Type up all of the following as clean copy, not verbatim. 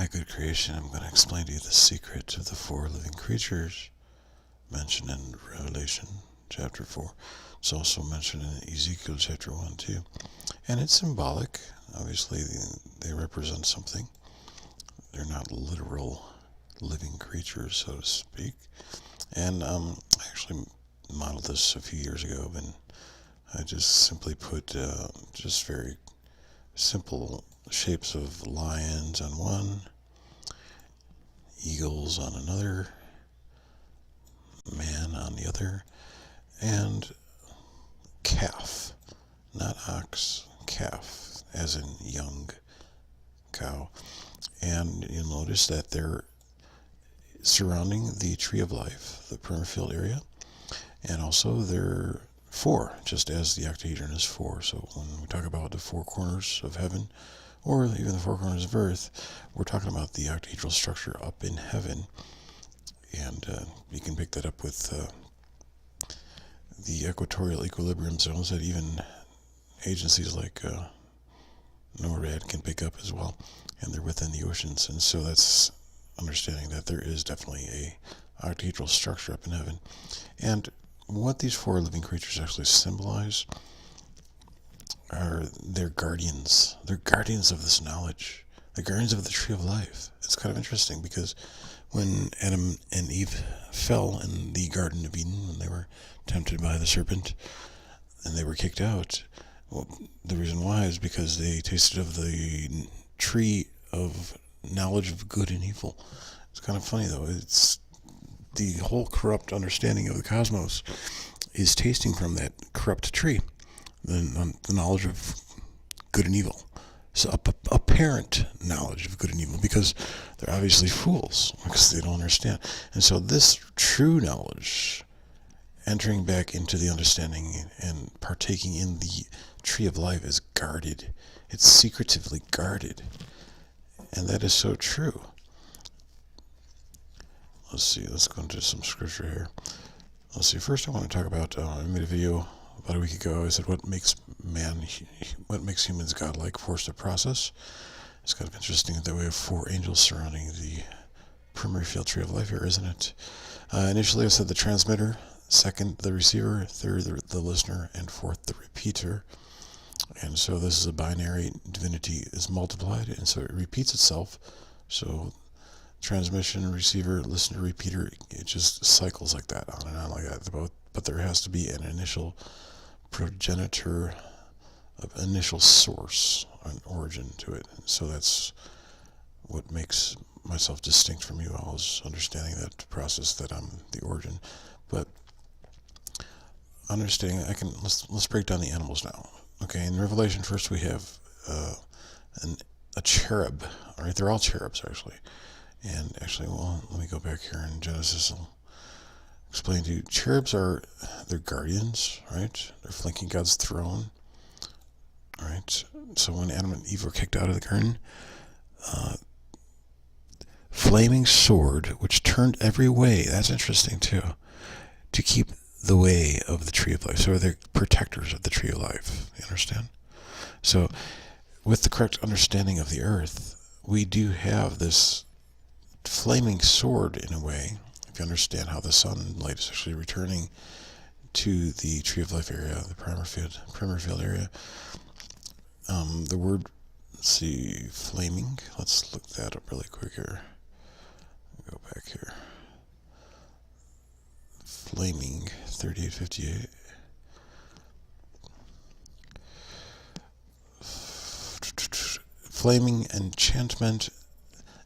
Hi, good creation. I'm going to explain to you the secret of the four living creatures mentioned in Revelation chapter 4. It's also mentioned in Ezekiel chapter 1 too. And it's symbolic. Obviously, they represent something. They're not literal living creatures, so to speak. And I actually modeled this a few years ago, and I just simply put just very simple shapes of lions on one, eagles on another, man on the other, and calf, not ox, calf, as in young cow. And you'll notice that they're surrounding the tree of life, the perimeter area, and also they're four, just as the octahedron is four. So when we talk about the four corners of heaven, or even the four corners of earth, we're talking about the octahedral structure up in heaven. And you can pick that up with the equatorial equilibrium zones that even agencies like NORAD can pick up as well. And they're within the oceans. And so that's understanding that there is definitely a octahedral structure up in heaven. And what these four living creatures actually symbolize are their guardians. They're guardians of this knowledge. They're guardians of the tree of life. It's kind of interesting because when Adam and Eve fell in the Garden of Eden, when they were tempted by the serpent and they were kicked out, well, the reason why is because they tasted of the tree of knowledge of good and evil. It's kind of funny though. It's the whole corrupt understanding of the cosmos is tasting from that corrupt tree, the knowledge of good and evil. So apparent knowledge of good and evil, because they're obviously fools because they don't understand. And so this true knowledge, entering back into the understanding and partaking in the tree of life, is guarded. It's secretively guarded. And that is so true. Let's see, let's go into some scripture here. Let's see, first I want to talk about, I made a video about a week ago. I said what makes humans godlike, forced to process. It's kind of interesting that we have four angels surrounding the primary tree of life here, isn't it? Initially I said the transmitter, second the receiver, third the listener, and fourth the repeater. And so this is a binary. Divinity is multiplied, and so it repeats itself. So transmission, receiver, listener, repeater, it just cycles like that, on and on like that. But there has to be an initial progenitor, an initial source, an origin to it. So that's what makes myself distinct from you all, is understanding that process, that I'm the origin. But understanding, let's break down the animals now. Okay, in Revelation first we have a cherub. All right, they're all cherubs actually. And actually, well, let me go back here in Genesis. I'll explain to you. Cherubs they're guardians, right? They're flanking God's throne, right? So when Adam and Eve were kicked out of the garden, flaming sword, which turned every way, that's interesting too, to keep the way of the tree of life. So they're protectors of the tree of life. You understand? So with the correct understanding of the earth, we do have this flaming sword in a way, if you understand how the sunlight is actually returning to the tree of life area, the primer field area. The word, let's see, flaming, let's look that up really quick here. Go back here. Flaming, 3858. Flaming enchantment,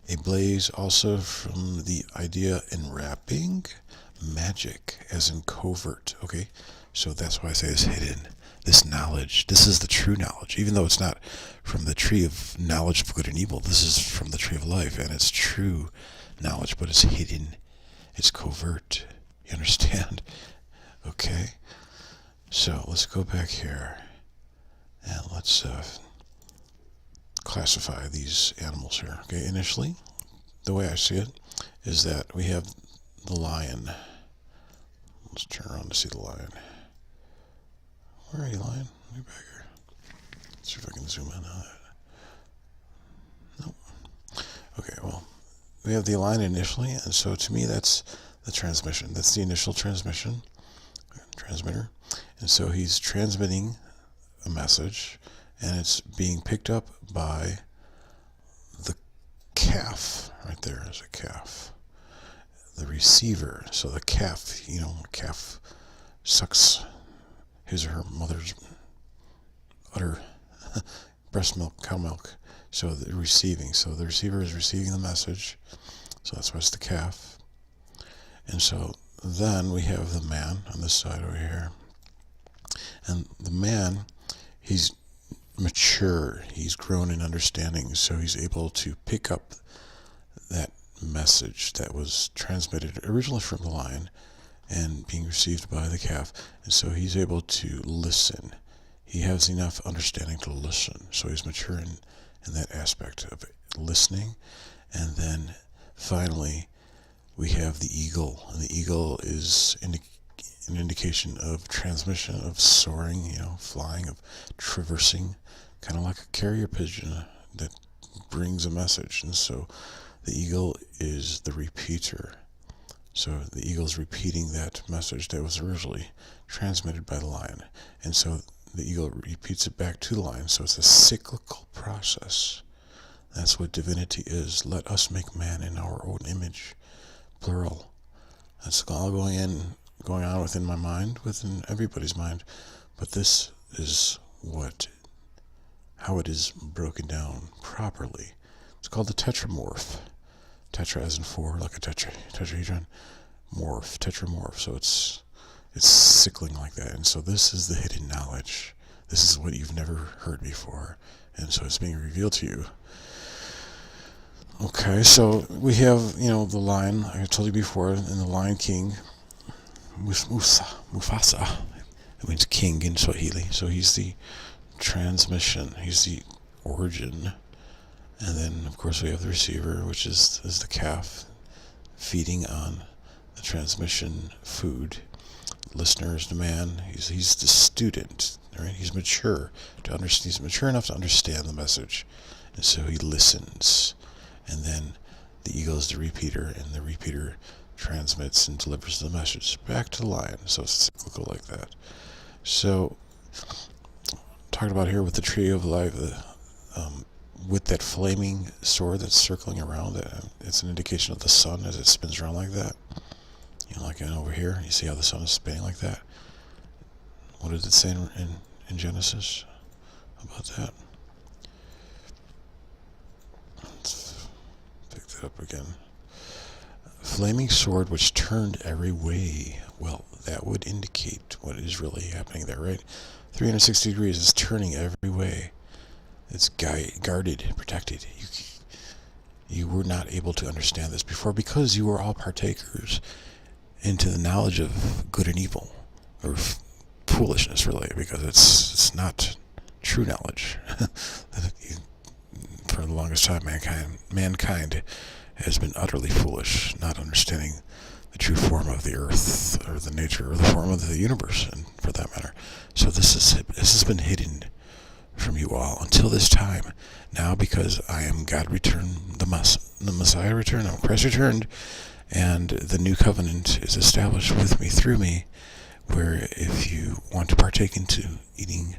a blaze, also from the idea enwrapping, magic, as in covert, okay? So that's why I say it's hidden. This knowledge, this is the true knowledge, even though it's not from the tree of knowledge of good and evil. This is from the tree of life, and it's true knowledge, but it's hidden. It's covert. You understand? Okay? So let's go back here, and let's classify these animals here. Okay, initially, the way I see it is that we have the lion. Let's turn around to see the lion. Where are you, lion? Get back here. Let's see if I can zoom in on that. Nope. Okay, well, we have the line initially, and so to me that's the transmission. That's the initial transmitter. And so he's transmitting a message, and it's being picked up by the calf. Right there is a calf. The receiver. So the calf, calf sucks his or her mother's udder breast milk, cow milk. So the receiver is receiving the message. So that's why it's the calf. And so then we have the man on this side over here. And the man, he's mature. He's grown in understanding. So he's able to pick up that message that was transmitted originally from the lion and being received by the calf. And so he's able to listen. He has enough understanding to listen. So he's mature in that aspect of listening. And then finally, we have the eagle. And the eagle is an indication of transmission, of soaring, flying, of traversing, kind of like a carrier pigeon that brings a message. And so the eagle is the repeater. So the eagle is repeating that message that was originally transmitted by the lion. And so the eagle repeats it back to the lion. So it's a cyclical process. That's what divinity is. Let us make man in our own image. Plural. That's all going on within my mind, within everybody's mind. But this is how it is broken down properly. It's called the tetramorph. Tetra as in four, like a tetrahedron. Morph, tetramorph. So it's cycling like that. And so this is the hidden knowledge. This is what you've never heard before. And so it's being revealed to you. Okay, so we have, the lion, I told you before, in the Lion King, Mufasa. It means king in Swahili. So he's the transmission. He's the origin. And then, of course, we have the receiver, which is the calf, feeding on the transmission food. Listener is the man. He's the student, right? He's mature to understand. He's mature enough to understand the message, and so he listens. And then the eagle is the repeater, and the repeater transmits and delivers the message back to the lion. So it's cyclical like that. So, talked about here with the tree of life, with that flaming sword that's circling around it, it's an indication of the sun as it spins around like that. Like over here, you see how the sun is spinning like that? What did it say in Genesis about that? Let's pick that up again. Flaming sword which turned every way. Well, that would indicate what is really happening there, right? 360 degrees is turning every way. It's guarded, protected. You were not able to understand this before because you were all partakers into the knowledge of good and evil, or foolishness, really, because it's not true knowledge. For the longest time, mankind has been utterly foolish, not understanding the true form of the earth, or the nature, or the form of the universe, and for that matter. So this has been hidden from you all until this time. Now, because I am God returned, the Messiah returned, Christ returned, and the new covenant is established with me, through me, where if you want to partake into eating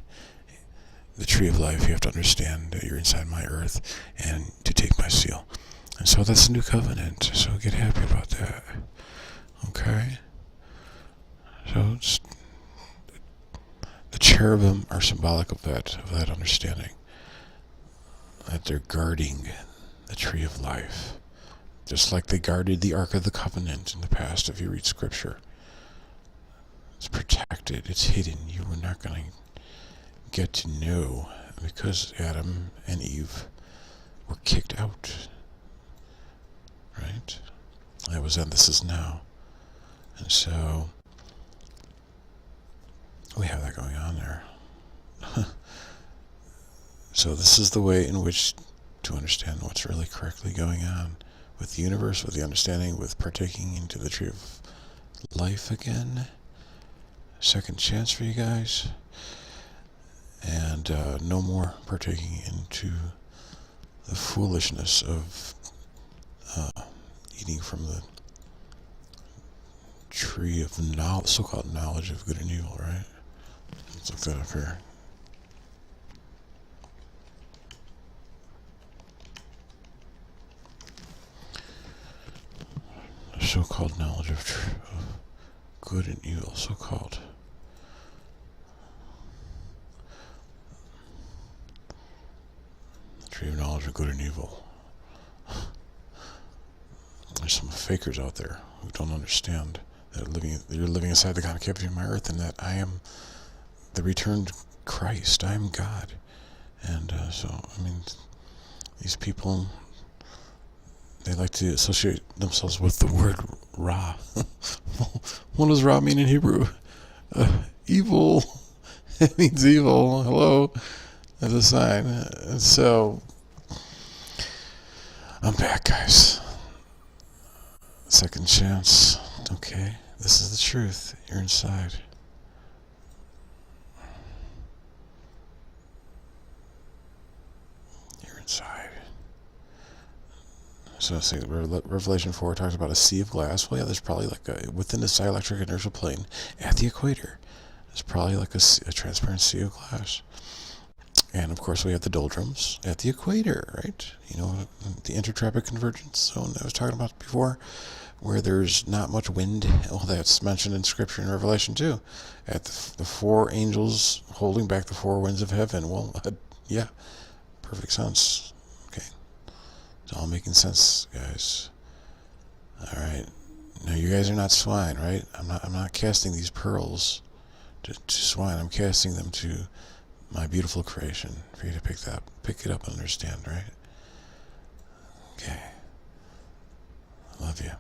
the tree of life, you have to understand that you're inside my earth and to take my seal. And so that's the new covenant. So get happy about that. Okay? So the cherubim are symbolic of that understanding. That they're guarding the tree of life. Just like they guarded the Ark of the Covenant in the past, if you read Scripture. It's protected, it's hidden. You were not going to get to know, because Adam and Eve were kicked out. Right? That was then, this is now. And so, we have that going on there. So this is the way in which to understand what's really correctly going on with the universe, with the understanding, with partaking into the tree of life again. Second chance for you guys. And no more partaking into the foolishness of eating from the tree of knowledge, so-called knowledge of good and evil, right? Let's look that up here. So-called knowledge of good and evil, so-called. The tree of knowledge of good and evil. There's some fakers out there who don't understand that you're living inside the concavity of my earth, and that I am the returned Christ. I am God. And so, I mean, these people, they like to associate themselves with the word Ra. What does Ra mean in Hebrew? Evil. It means evil. Hello. As a sign. And so, I'm back, guys. Second chance. Okay. This is the truth. You're inside. You're inside. So say Revelation 4 talks about a sea of glass. Well, yeah, there's probably like within the dielectric inertial plane at the equator, there's probably like a transparent sea of glass. And of course we have the doldrums at the equator, right? You know, the intertropic convergence zone I was talking about before, where there's not much wind. Well, that's mentioned in Scripture in Revelation 2. At the four angels holding back the four winds of heaven. Well, yeah, perfect sense. Okay. It's all making sense, guys. All right. Now, you guys are not swine, right? I'm not casting these pearls to swine. I'm casting them to my beautiful creation for you to pick it up and understand, right? Okay. I love you.